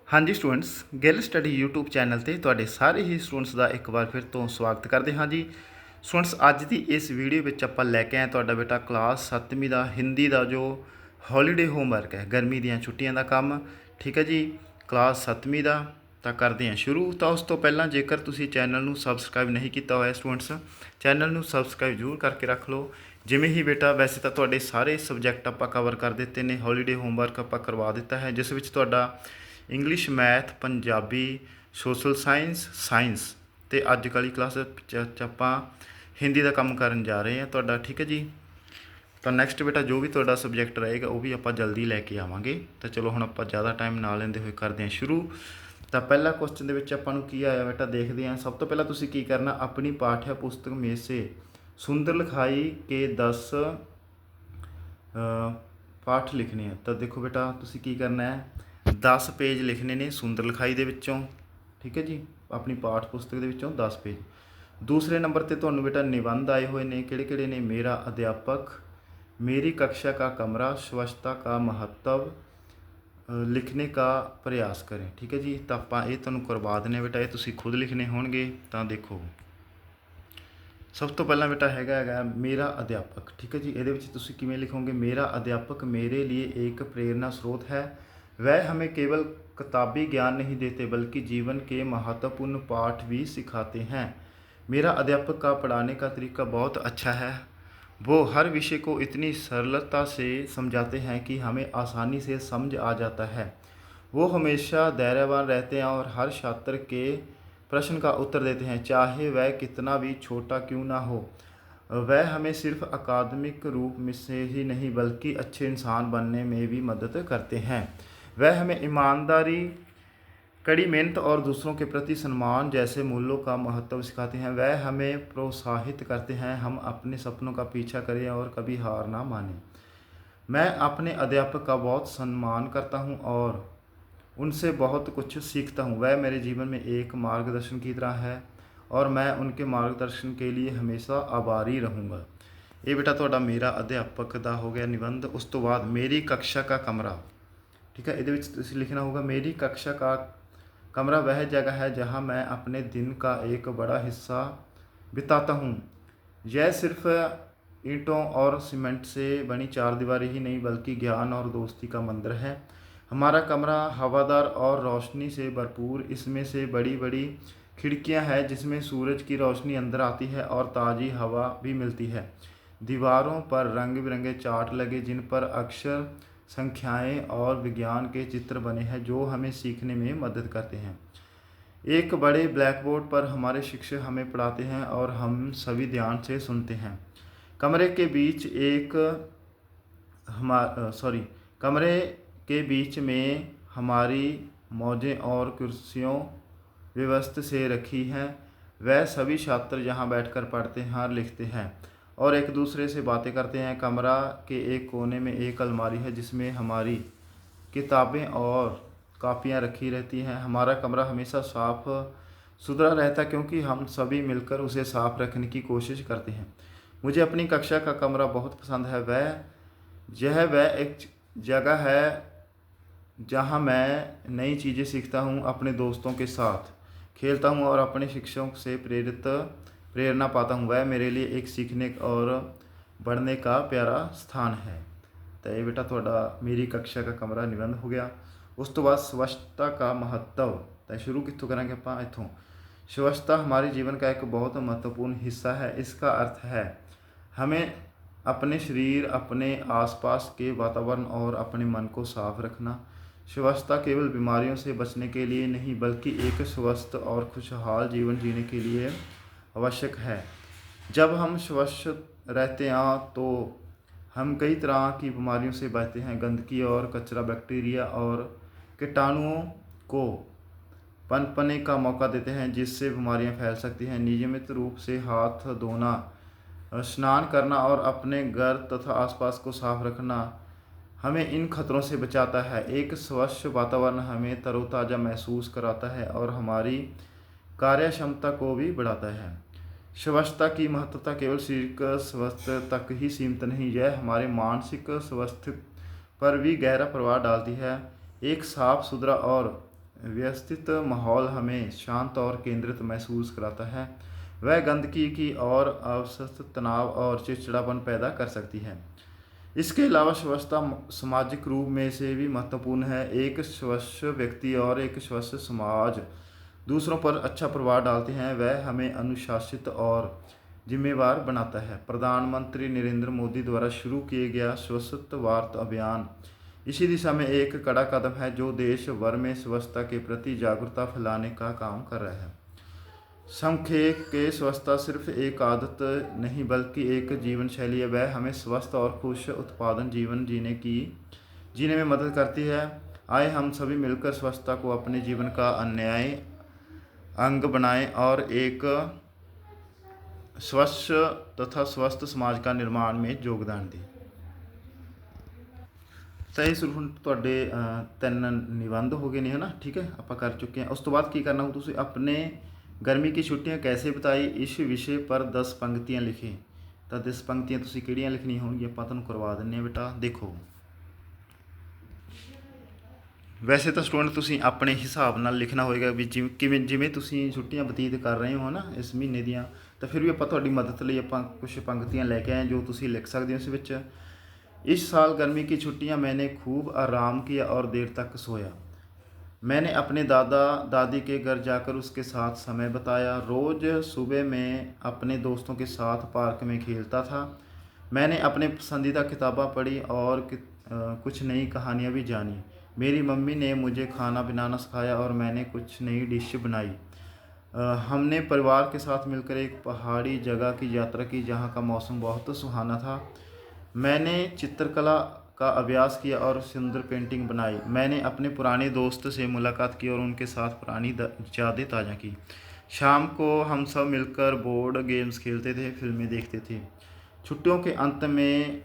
हाँ जी students, Gill study YouTube channel ਤੇ ਤੁਹਾਡੇ ਸਾਰੇ ਹੀ ਸਟੂਡੈਂਟਸ ਦਾ ਇੱਕ ਵਾਰ ਫਿਰ ਤੋਂ ਸਵਾਗਤ ਕਰਦੇ ਹਾਂ ਜੀ। ਸਟੂਡੈਂਟਸ, ਅੱਜ ਦੀ ਇਸ ਵੀਡੀਓ ਵਿੱਚ ਆਪਾਂ ਲੈ ਕੇ ਆਏ ਤੁਹਾਡਾ ਬੇਟਾ ਕਲਾਸ 7ਵੀਂ ਦਾ ਹਿੰਦੀ ਦਾ ਜੋ ਹੌਲੀਡੇ ਹੋਮਵਰਕ ਹੈ, ਗਰਮੀ ਦੀਆਂ ਛੁੱਟੀਆਂ ਦਾ ਕੰਮ। ਠੀਕ ਹੈ ਜੀ, ਕਲਾਸ 7ਵੀਂ ਦਾ। ਤਾਂ ਕਰਦੇ ਹਾਂ ਸ਼ੁਰੂ। ਤਾਂ ਉਸ ਤੋਂ ਪਹਿਲਾਂ ਜੇਕਰ ਤੁਸੀਂ ਚੈਨਲ ਨੂੰ ਸਬਸਕ੍ਰਾਈਬ ਨਹੀਂ ਕੀਤਾ ਹੋਇਆ ਸਟੂਡੈਂਟਸ, ਚੈਨਲ ਨੂੰ ਸਬਸਕ੍ਰਾਈਬ ਜ਼ਰੂਰ ਕਰਕੇ ਰੱਖ ਲਓ। ਜਿਵੇਂ ਹੀ ਬੇਟਾ, ਵੈਸੇ ਤਾਂ ਤੁਹਾਡੇ ਸਾਰੇ ਸਬਜੈਕਟ ਆਪਾਂ ਕਵਰ ਕਰ ਦਿੱਤੇ ਨੇ, ਹੌਲੀਡੇ ਹੋਮਵਰਕ ਆਪਾਂ ਕਰਵਾ ਦਿੱਤਾ ਹੈ, ਜਿਸ ਵਿੱਚ ਤੁਹਾਡਾ English, math, Punjabi, social science ਅਤੇ ਅੱਜ ਵਾਲੀ ਕਲਾਸ 'ਚ ਆਪਾਂ ਹਿੰਦੀ ਦਾ ਕੰਮ ਕਰਨ ਜਾ ਰਹੇ ਹਾਂ ਤੁਹਾਡਾ। ਠੀਕ ਹੈ ਜੀ, ਤਾਂ ਨੈਕਸਟ ਬੇਟਾ ਜੋ ਵੀ ਤੁਹਾਡਾ ਸਬਜੈਕਟ ਰਹੇਗਾ ਉਹ ਵੀ ਆਪਾਂ ਜਲਦੀ ਲੈ ਕੇ ਆਵਾਂਗੇ। ਤਾਂ ਚਲੋ ਹੁਣ ਆਪਾਂ ਜ਼ਿਆਦਾ ਟਾਈਮ ਨਾ ਲੈਂਦੇ ਹੋਏ ਕਰਦੇ ਹਾਂ ਸ਼ੁਰੂ। ਤਾਂ ਪਹਿਲਾ ਕੁਐਸਚਨ ਦੇ ਵਿੱਚ ਆਪਾਂ ਨੂੰ ਕੀ ਆਇਆ ਬੇਟਾ, ਦੇਖਦੇ ਹਾਂ। ਸਭ ਤੋਂ ਪਹਿਲਾਂ ਤੁਸੀਂ ਕੀ ਕਰਨਾ, ਆਪਣੀ ਪਾਠ्य पुस्तक में से सुंदर लिखाई के 10 ਪਾਠ ਲਿਖਣੇ ਆ। ਤਾਂ ਦੇਖੋ ਬੇਟਾ, ਤੁਸੀਂ ਕੀ ਕਰਨਾ ਹੈ, 10 ਪੇਜ ਲਿਖਣੇ ਨੇ ਸੁੰਦਰ ਲਿਖਾਈ ਦੇ ਵਿੱਚੋਂ। ਠੀਕ ਹੈ ਜੀ, ਆਪਣੀ ਪਾਠ ਪੁਸਤਕ ਦੇ ਵਿੱਚੋਂ 10 ਪੇਜ। ਦੂਸਰੇ ਨੰਬਰ 'ਤੇ ਤੁਹਾਨੂੰ ਬੇਟਾ ਨਿਬੰਧ ਆਏ ਹੋਏ ਨੇ, ਕਿਹੜੇ ਕਿਹੜੇ ਨੇ, ਮੇਰਾ ਅਧਿਆਪਕ, मेरी कक्षा का कमरा, स्वच्छता का महत्व, लिखने का प्रयास करें। ठीक है जी, ਤਾਂ ਆਪਾਂ ਇਹ ਤੁਹਾਨੂੰ ਕਰਵਾ ਦਿੰਦੇ ਬੇਟਾ, ਇਹ ਤੁਸੀਂ ਖੁਦ ਲਿਖਣੇ ਹੋਣਗੇ। ਤਾਂ ਦੇਖੋ, ਸਭ ਤੋਂ ਪਹਿਲਾਂ ਬੇਟਾ ਹੈਗਾ ਮੇਰਾ ਅਧਿਆਪਕ। ਠੀਕ ਹੈ ਜੀ, ਇਹਦੇ ਵਿੱਚ ਤੁਸੀਂ ਕਿਵੇਂ ਲਿਖੋਗੇ, मेरा अध्यापक मेरे लिए एक प्रेरणा स्रोत है, वह हमें केवल किताबी ज्ञान नहीं देते बल्कि जीवन के महत्वपूर्ण पाठ भी सिखाते हैं। मेरा अध्यापक का पढ़ाने का तरीका बहुत अच्छा है, वो हर विषय को इतनी सरलता से समझाते हैं कि हमें आसानी से समझ आ जाता है। वो हमेशा धैर्यवान रहते हैं और हर छात्र के प्रश्न का उत्तर देते हैं, चाहे वह कितना भी छोटा क्यों ना हो। वह हमें सिर्फ अकादमिक रूप में से ही नहीं बल्कि अच्छे इंसान बनने में भी मदद करते हैं। वह हमें ईमानदारी, कड़ी मेहनत और दूसरों के प्रति सम्मान जैसे मूल्यों का महत्व सिखाते हैं। वह हमें प्रोत्साहित करते हैं हम अपने सपनों का पीछा करें और कभी हार ना मानें। मैं अपने अध्यापक का बहुत सम्मान करता हूँ और उनसे बहुत कुछ सीखता हूँ। वह मेरे जीवन में एक मार्गदर्शन की तरह है और मैं उनके मार्गदर्शन के लिए हमेशा आभारी रहूँगा। ये बेटा ਤੁਹਾਡਾ मेरा अध्यापक ਦਾ ਹੋ ਗਿਆ ਨਿਬੰਧ। ਉਸ ਤੋਂ ਬਾਅਦ मेरी कक्षा का कमरा। ठीक है, ਇਹਦੇ ਵਿੱਚ ਤੁਸੀਂ ਲਿਖਣਾ होगा, मेरी कक्षा का कमरा वह जगह है जहाँ मैं अपने दिन का एक बड़ा हिस्सा बिताता हूँ। यह सिर्फ ईंटों और सीमेंट से बनी चारदीवारी ही नहीं बल्कि ज्ञान और दोस्ती का मंदिर है। हमारा कमरा हवादार और रोशनी से भरपूर, इसमें से बड़ी बड़ी खिड़कियाँ हैं जिसमें सूरज की रोशनी अंदर आती है और ताज़ी हवा भी मिलती है। दीवारों पर रंग बिरंगे चार्ट लगे जिन पर अक्षर, संख्याएं और विज्ञान के चित्र बने हैं जो हमें सीखने में मदद करते हैं। एक बड़े ब्लैक बोर्ड पर हमारे शिक्षक हमें पढ़ाते हैं और हम सभी ध्यान से सुनते हैं। कमरे के बीच कमरे के बीच में हमारी मौजें और कुर्सियों व्यवस्थित से रखी हैं। वह सभी छात्र यहाँ बैठकर पढ़ते हैं और लिखते हैं और एक दूसरे से बातें करते हैं। कमरा के एक कोने में एक अलमारी है जिसमें हमारी किताबें और कापियाँ रखी रहती हैं। हमारा कमरा हमेशा साफ सुथरा रहता है क्योंकि हम सभी मिलकर उसे साफ रखने की कोशिश करते हैं। मुझे अपनी कक्षा का कमरा बहुत पसंद है। वह एक जगह है जहाँ मैं नई चीज़ें सीखता हूँ, अपने दोस्तों के साथ खेलता हूँ और अपने शिक्षकों से प्रेरणा पाता हूँ। वह मेरे लिए एक सीखने और बढ़ने का प्यारा स्थान है। तो ये बेटा थोड़ा मेरी कक्षा का कमरा निबंध हो गया। उस तो बाद स्वच्छता का महत्व। तो शुरू कितों करेंगे आप इतों, स्वच्छता हमारे जीवन का एक बहुत महत्वपूर्ण हिस्सा है। इसका अर्थ है हमें अपने शरीर, अपने आसपास के वातावरण और अपने मन को साफ रखना। स्वच्छता केवल बीमारियों से बचने के लिए नहीं बल्कि एक स्वस्थ और खुशहाल जीवन जीने के लिए आवश्यक है। जब हम स्वच्छ रहते हैं तो हम कई तरह की बीमारियों से बचते हैं। गंदगी और कचरा बैक्टीरिया और कीटाणुओं को पनपने का मौका देते हैं जिससे बीमारियां फैल सकती हैं। नियमित रूप से हाथ धोना, स्नान करना और अपने घर तथा आसपास को साफ रखना हमें इन खतरों से बचाता है। एक स्वच्छ वातावरण हमें तरोताज़ा महसूस कराता है और हमारी कार्य क्षमता को भी बढ़ाता है। स्वच्छता की महत्वता केवल शारीरिक स्वास्थ्य तक ही सीमित नहीं, यह हमारे मानसिक स्वास्थ्य पर भी गहरा प्रभाव डालती है। एक साफ सुथरा और व्यवस्थित माहौल हमें शांत और केंद्रित महसूस कराता है। वह गंदगी की और अवसत तनाव और चिड़चिड़ापन पैदा कर सकती है। इसके अलावा स्वच्छता सामाजिक रूप में से भी महत्वपूर्ण है। एक स्वच्छ व्यक्ति और एक स्वच्छ समाज दूसरों पर अच्छा प्रभाव डालते हैं। वह हमें अनुशासित और जिम्मेवार बनाता है। प्रधानमंत्री नरेंद्र मोदी द्वारा शुरू किया गया स्वच्छ भारत अभियान इसी दिशा में एक कड़ा कदम है, जो देश भर में स्वच्छता के प्रति जागरूकता फैलाने का काम कर रहा है। संक्षेप के स्वच्छता सिर्फ एक आदत नहीं बल्कि एक जीवन शैली है। वह हमें स्वस्थ और खुश उत्पादन जीवन जीने में मदद करती है। आए हम सभी मिलकर स्वच्छता को अपने जीवन का अन्याय अंग बनाएं और एक स्वच्छ तथा स्वस्थ समाज का निर्माण में योगदान दें। ਸਹੀ ਸੁਣ ਤੁਹਾਡੇ 3 ਨਿਬੰਧ ਹੋ ਗਏ ਨੇ ਹੈ ਨਾ। ਠੀਕ ਹੈ, ਆਪਾਂ ਕਰ ਚੁੱਕੇ ਹਾਂ। ਉਸ ਤੋਂ ਬਾਅਦ ਕੀ ਕਰਨਾ ਹੋ, ਤੁਸੀਂ ਆਪਣੇ गर्मी की छुट्टियां कैसे बिताई इस विषय पर 10 पंक्तियां लिखें। तो 10 पंक्तियां ਤੁਸੀਂ ਕਿਹੜੀਆਂ ਲਿਖਣੀਆਂ ਹੋਣਗੀਆਂ ਆਪਾਂ ਤੁਹਾਨੂੰ ਕਰਵਾ ਦਿੰਨੇ ਆ ਬੇਟਾ। ਦੇਖੋ ਵੈਸੇ ਤਾਂ ਸਟੂਡੈਂਟ ਤੁਸੀਂ ਆਪਣੇ ਹਿਸਾਬ ਨਾਲ ਲਿਖਣਾ ਹੋਏਗਾ ਵੀ ਜਿਵੇਂ ਤੁਸੀਂ ਛੁੱਟੀਆਂ ਬਤੀਤ ਕਰ ਰਹੇ ਹੋ ਨਾ ਇਸ ਮਹੀਨੇ ਦੀਆਂ, ਤਾਂ ਫਿਰ ਵੀ ਆਪਾਂ ਤੁਹਾਡੀ ਮਦਦ ਲਈ ਆਪਾਂ ਕੁਝ ਪੰਕਤੀਆਂ ਲੈ ਕੇ ਆਏ ਜੋ ਤੁਸੀਂ ਲਿਖ ਸਕਦੇ ਹੋ ਇਸ ਵਿੱਚ। इस साल गर्मी की छुट्टियां मैंने खूब आराम किया और देर तक सोया। मैंने अपने दादा दादी के घर जाकर उसके साथ समय बिताया। रोज़ सुबह मैं अपने दोस्तों के साथ पार्क में खेलता था। मैंने अपने पसंदीदा किताबें पढ़ी और कुछ नई कहानियाँ भी जानी। मेरी मम्मी ने मुझे खाना बनाना सिखाया और मैंने कुछ नई डिश बनाई। हमने परिवार के साथ मिलकर एक पहाड़ी जगह की यात्रा की जहाँ का मौसम बहुत सुहाना था। मैंने चित्रकला का अभ्यास किया और सुंदर पेंटिंग बनाई। मैंने अपने पुराने दोस्त से मुलाकात की और उनके साथ पुरानी यादें ताज़ा की। शाम को हम सब मिलकर बोर्ड गेम्स खेलते थे, फिल्में देखते थे। छुट्टियों के अंत में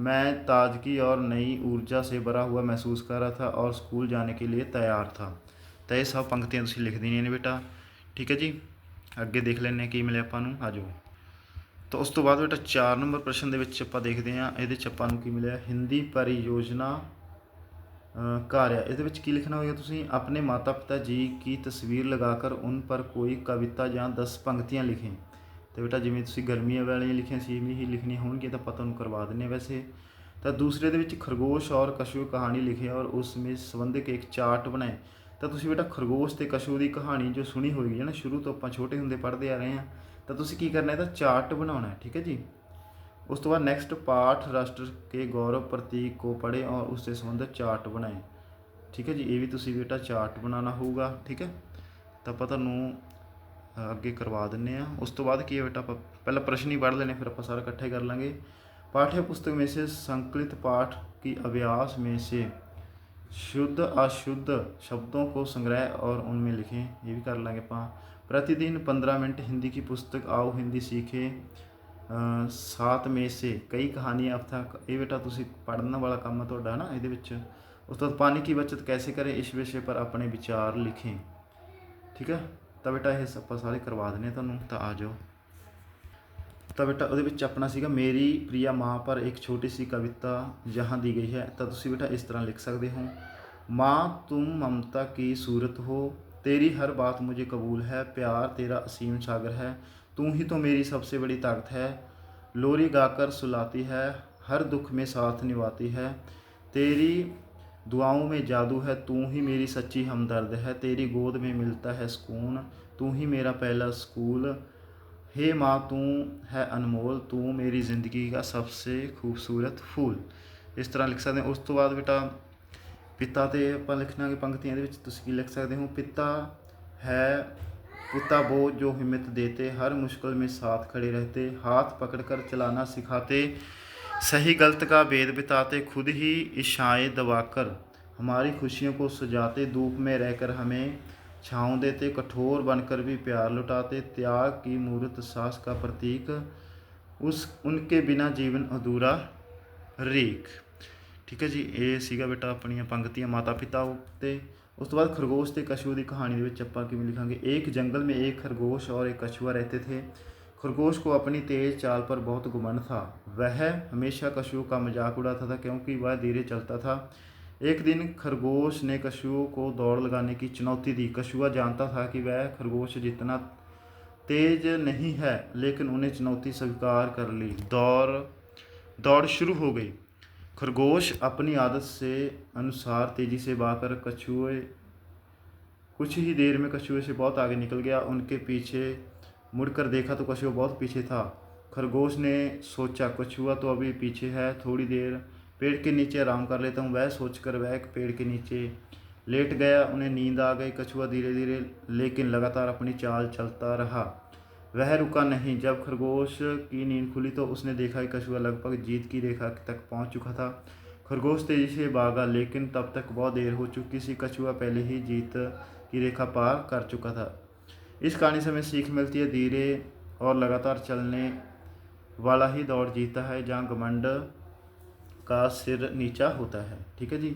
मैं ताजगी और नई ऊर्जा से भरा हुआ महसूस कर रहा था और स्कूल जाने के लिए तैयार था। तो ये सब पंक्तियां तुसीं लिख देनियां ने बेटा। ठीक है जी, अगे देख लैंदे की मिले आपां नूं। आ जाओ। तो उस तो बाद बेटा 4 नंबर प्रश्न ਦੇ ਵਿੱਚ ਆਪਾਂ ਦੇਖਦੇ ਹਾਂ ਇਹਦੇ 'ਚ ਆਪਾਂ ਨੂੰ ਕੀ ਮਿਲਿਆ। ਹਿੰਦੀ परियोजना कार्य ਇਹਦੇ ਵਿੱਚ ਕੀ ਲਿਖਣਾ ਹੋਏਗਾ ਤੁਸੀਂ। अपने माता पिता जी की तस्वीर लगाकर उन पर कोई कविता ਜਾਂ 10 पंक्तियां लिखें। तो बेटा ਜਿਵੇਂ ਤੁਸੀਂ ਗਰਮੀਆਂ ਵਾਲੀਆਂ ਲਿਖੀਆਂ ਸੀ ਇਵੇਂ ਹੀ ਲਿਖਣੀਆਂ ਹੋਣਗੀਆਂ ਤਾਂ ਆਪਾਂ ਤੁਹਾਨੂੰ ਕਰਵਾ ਦਿੰਦੇ ਹਾਂ ਵੈਸੇ। ਤਾਂ ਦੂਸਰੇ ਦੇ ਵਿੱਚ खरगोश और कछुए कहानी लिखे और उसमें संबंधित एक चार्ट बनाए। ਤਾਂ ਤੁਸੀਂ बेटा खरगोश ਤੇ कछुए ਦੀ ਕਹਾਣੀ ਜੋ ਸੁਣੀ ਹੋਏਗੀ ਹੈ ਨਾ, ਸ਼ੁਰੂ ਤੋਂ ਆਪਾਂ ਛੋਟੇ ਹੁੰਦੇ ਪੜ੍ਹਦੇ ਆ ਰਹੇ ਹਾਂ, ਤਾਂ ਤੁਸੀਂ ਕੀ ਕਰਨਾ ਇਹਦਾ ਚਾर्ट बनाना है। ठीक है जी। उस तो बाद नेक्स्ट पाठ राष्ट्र के गौरव प्रतीक को पढ़े और उससे संबंधित चार्ट बनाए। ठीक है जी, ये भी तुसी बेटा चार्ट बनाना होगा। ठीक है, तो आप तुहानूं अगे करवा दिंने आ। उस तो बाद की है बेटा आप पहला प्रश्न ही पढ़ लेने फिर आप सारा इकट्ठे कर लेंगे। पाठ्य पुस्तक में से संकलित पाठ की अभ्यास में से शुद्ध अशुद्ध शब्दों को संग्रह और उनमें लिखें। ये भी कर लेंगे आप। प्रतिदिन 15 मिनट हिंदी की पुस्तक आओ हिंदी सीखें 7 में से कई कहानियाँ अब तक। ये बेटा तुसी पढ़ने वाला काम है तुहाडा ना ਇਹਦੇ ਵਿੱਚ। उस तो पानी की बचत कैसे करें इस विषय पर अपने विचार लिखें। ठीक है, तो बेटा ये ਆਪਾਂ ਸਾਰੇ करवा देने ਤੁਹਾਨੂੰ। तो आ जाओ। तो बेटा ਉਹਦੇ ਵਿੱਚ अपना सीगा मेरी प्रिया माँ पर एक छोटी सी कविता जहाँ दी गई है। तो तुसी बेटा इस तरह लिख सकते हो। माँ तुम ममता की सूरत हो, तेरी हर बात मुझे कबूल है। प्यार तेरा असीम सागर है, तू ही तो मेरी सबसे बड़ी ताकत है। लोरी गाकर सुलाती है, हर दुख में साथ निभाती है। तेरी दुआओं में जादू है, तू ही मेरी सच्ची हमदर्द है। तेरी गोद में मिलता है सुकून, तू ही मेरा पहला स्कूल। हे माँ तू है अनमोल, तू मेरी ज़िंदगी का सबसे खूबसूरत फूल। इस तरह लिख सकते हैं। उस तो बाद बेटा पिता ते ਆਪਾਂ ਲਿਖਣਾਂਗੇ पंक्तियां ਦੇ ਵਿੱਚ ਤੁਸੀਂ ਕੀ ਲਿਖ ਸਕਦੇ ਹੋ। पिता है पिता वो जो हिम्मत देते, हर मुश्किल में साथ खड़े रहते, हाथ पकड़कर चलाना सिखाते, सही गलत का भेद बिताते, खुद ही इशाएं दबाकर हमारी खुशियों को सजाते, धूप में रहकर हमें छाँव देते, कठोर बनकर भी प्यार लुटाते, त्याग की मूर्त साहस का प्रतीक, उनके बिना जीवन अधूरा रीख। ठीक है जी, ये सीगा बेटा अपनियां पंक्तियां माता पिता उत्ते। उस तो बाद खरगोश ते कछुए की कहानी ਦੇ ਵਿੱਚ ਆਪਾਂ ਕਿਵੇਂ ਲਿਖਾਂਗੇ। एक जंगल में एक खरगोश और एक कछुआ रहते थे। खरगोश को अपनी तेज चाल पर बहुत घमंड था। वह हमेशा कछुओं का मजाक उड़ाता था क्योंकि वह धीरे चलता था। एक दिन खरगोश ने कछुओं को दौड़ लगाने की चुनौती दी। कछुआ जानता था कि वह खरगोश जितना तेज नहीं है, लेकिन उन्हें चुनौती स्वीकार कर ली। दौड़ शुरू हो गई। खरगोश अपनी आदत से अनुसार तेजी से भागकर कछुए कुछ ही देर में कछुए से बहुत आगे निकल गया। उनके पीछे मुड़कर देखा तो कछुआ बहुत पीछे था। खरगोश ने सोचा, कछुआ तो अभी पीछे है, थोड़ी देर पेड़ के नीचे आराम कर लेता हूँ। वह सोचकर वह एक पेड़ के नीचे लेट गया। उन्हें नींद आ गई। कछुआ धीरे धीरे लेकिन लगातार अपनी चाल चलता रहा। वह रुका नहीं। जब खरगोश की नींद खुली तो उसने देखा कि कछुआ लगभग जीत की रेखा तक पहुंच चुका था। खरगोश तेजी से भागा, लेकिन तब तक बहुत देर हो चुकी थी। कछुआ पहले ही जीत की रेखा पार कर चुका था। इस कहानी से हमें सीख मिलती है, धीरे और लगातार चलने वाला ही दौड़ जीतता है, जहाँ घमंड का सिर नीचा होता है। ठीक है जी।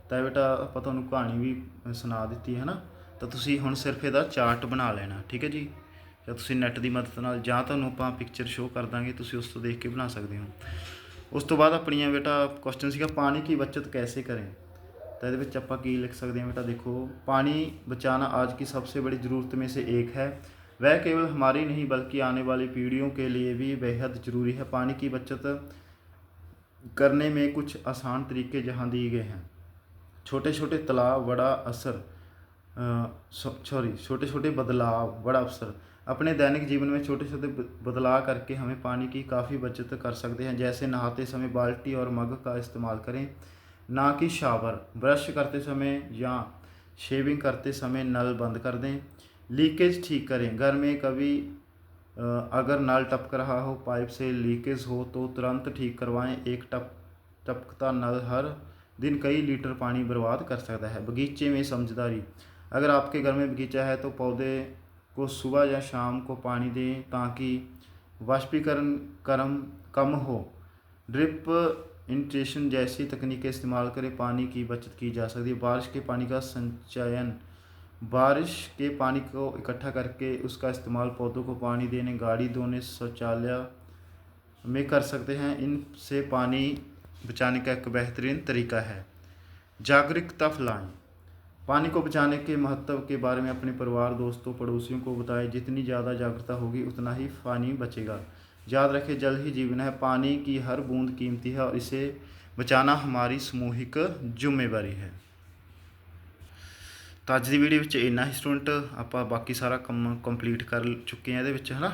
ਤਾਂ ਬੇਟਾ ਆਪਾਂ ਤੁਹਾਨੂੰ ਕਹਾਣੀ ਵੀ ਸੁਣਾ ਦਿੱਤੀ ਹੈ ਨਾ, ਤਾਂ ਤੁਸੀਂ ਹੁਣ ਸਿਰਫ ਇਹਦਾ ਚਾਰਟ ਬਣਾ ਲੈਣਾ। ਠੀਕ ਹੈ ਜੀ। ਜਾਂ ਤੁਸੀਂ ਨੈੱਟ ਦੀ ਮਦਦ ਨਾਲ, ਜਾਂ ਤੁਹਾਨੂੰ ਆਪਾਂ ਪਿਕਚਰ ਸ਼ੋਅ ਕਰ ਦਾਂਗੇ, ਤੁਸੀਂ ਉਸ ਤੋਂ ਦੇਖ ਕੇ ਬਣਾ ਸਕਦੇ ਹੋ। ਉਸ ਤੋਂ ਬਾਅਦ ਆਪਣੀਆਂ ਬੇਟਾ ਕੁਐਸਚਨ ਸੀਗਾ, ਪਾਣੀ की बचत कैसे करें। ਤਾਂ ਇਹਦੇ ਵਿੱਚ ਆਪਾਂ ਕੀ ਲਿਖ ਸਕਦੇ ਹਾਂ ਬੇਟਾ, देखो, पानी बचाना आज की सबसे बड़ी ज़रूरत में से एक है। वह केवल हमारी नहीं बल्कि आने वाली पीढ़ियों के लिए भी बेहद ज़रूरी है। पानी की बचत करने में कुछ आसान तरीके यहाँ दिए गए हैं। छोटे छोटे तालाब बड़ा असर छोटे छोटे बदलाव बड़ा अवसर। अपने दैनिक जीवन में छोटे छोटे बदलाव करके हमें पानी की काफ़ी बचत कर सकते हैं। जैसे नहाते समय बाल्टी और मग का इस्तेमाल करें, ना कि शावर। ब्रश करते समय या शेविंग करते समय नल बंद कर दें। लीकेज ठीक करें। घर में कभी अगर नल टपक रहा हो, पाइप से लीकेज हो तो तुरंत ठीक करवाएं। एक टपकता नल हर दिन कई लीटर पानी बर्बाद कर सकता है। बगीचे में समझदारी। अगर आपके घर में बगीचा है तो पौधे को सुबह या शाम को पानी दें ताकि वाष्पीकरण कम हो। ड्रिप इरिगेशन जैसी तकनीकें इस्तेमाल करें, पानी की बचत की जा सकती है। बारिश के पानी का संचयन। बारिश के पानी को इकट्ठा करके उसका इस्तेमाल पौधों को पानी देने, गाड़ी धोने, शौचालय में कर सकते हैं। इनसे पानी बचाने का एक बेहतरीन तरीका है। जागरूकता फैलाएं। पानी को बचाने के महत्व के बारे में अपने परिवार, दोस्तों, पड़ोसियों को बताएं। जितनी ज़्यादा जागरूकता होगी उतना ही पानी बचेगा। याद रखें, जल ही जीवन है। पानी की हर बूंद कीमती है और इसे बचाना हमारी ਸਮੂਹਿਕ ਜ਼ਿੰਮੇਵਾਰੀ है। ਤਾਂ ਅੱਜ ਦੀ ਵੀਡੀਓ ਵਿੱਚ ਇੰਨਾ ਹੀ ਸਟੂਡੈਂਟ, ਆਪਾਂ ਬਾਕੀ ਸਾਰਾ ਕੰਮ ਕੰਪਲੀਟ ਕਰ ਚੁੱਕੇ ਹਾਂ ਇਹਦੇ ਵਿੱਚ, ਹੈ ਨਾ।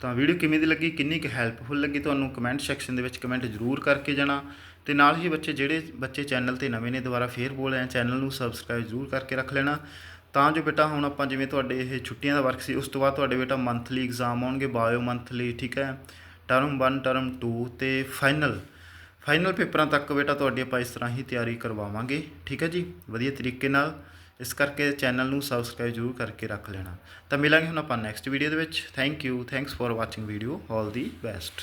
ਤਾਂ ਵੀਡੀਓ ਕਿਵੇਂ ਦੀ ਲੱਗੀ, ਕਿੰਨੀ ਕੁ ਹੈਲਪਫੁਲ ਲੱਗੀ ਤੁਹਾਨੂੰ, ਕਮੈਂਟ ਸੈਕਸ਼ਨ ਦੇ ਵਿੱਚ ਕਮੈਂਟ ਜ਼ਰੂਰ ਕਰਕੇ ਜਾਣਾ। ਤੇ ਨਾਲ ਹੀ ਜਿਹੜੇ ਬੱਚੇ ਚੈਨਲ 'ਤੇ ਨਵੇਂ ਨੇ, ਦੁਬਾਰਾ ਫੇਰ ਬੋਲ ਰਿਹਾ, ਚੈਨਲ ਨੂੰ ਸਬਸਕ੍ਰਾਈਬ ਜ਼ਰੂਰ ਕਰਕੇ ਰੱਖ ਲੈਣਾ, ਤਾਂ ਜੋ ਬੇਟਾ ਹੁਣ ਆਪਾਂ ਜਿਵੇਂ ਤੁਹਾਡੇ ਇਹ ਛੁੱਟੀਆਂ ਦਾ ਵਰਕ ਸੀ, ਉਸ ਤੋਂ ਬਾਅਦ ਤੁਹਾਡੇ ਬੇਟਾ ਮੰਥਲੀ ਐਗਜ਼ਾਮ ਆਉਣਗੇ, ਬਾਇਓ ਮੰਥਲੀ, ਠੀਕ ਹੈ, ਟਰਮ 1 ਟਰਮ 2 ਅਤੇ ਫਾਈਨਲ ਪੇਪਰਾਂ ਤੱਕ ਬੇਟਾ ਤੁਹਾਡੀ ਆਪਾਂ ਇਸ ਤਰ੍ਹਾਂ ਹੀ ਤਿਆਰੀ ਕਰਵਾਵਾਂਗੇ। ਠੀਕ ਹੈ ਜੀ, ਵਧੀਆ ਤਰੀਕੇ ਨਾਲ। ਇਸ ਕਰਕੇ ਚੈਨਲ ਨੂੰ ਸਬਸਕ੍ਰਾਈਬ ਜ਼ਰੂਰ ਕਰਕੇ ਰੱਖ ਲੈਣਾ। ਤਾਂ ਮਿਲਾਂਗੇ ਹੁਣ ਆਪਾਂ ਨੈਕਸਟ ਵੀਡੀਓ ਦੇ ਵਿੱਚ। Thank you, thanks for watching video. All the best.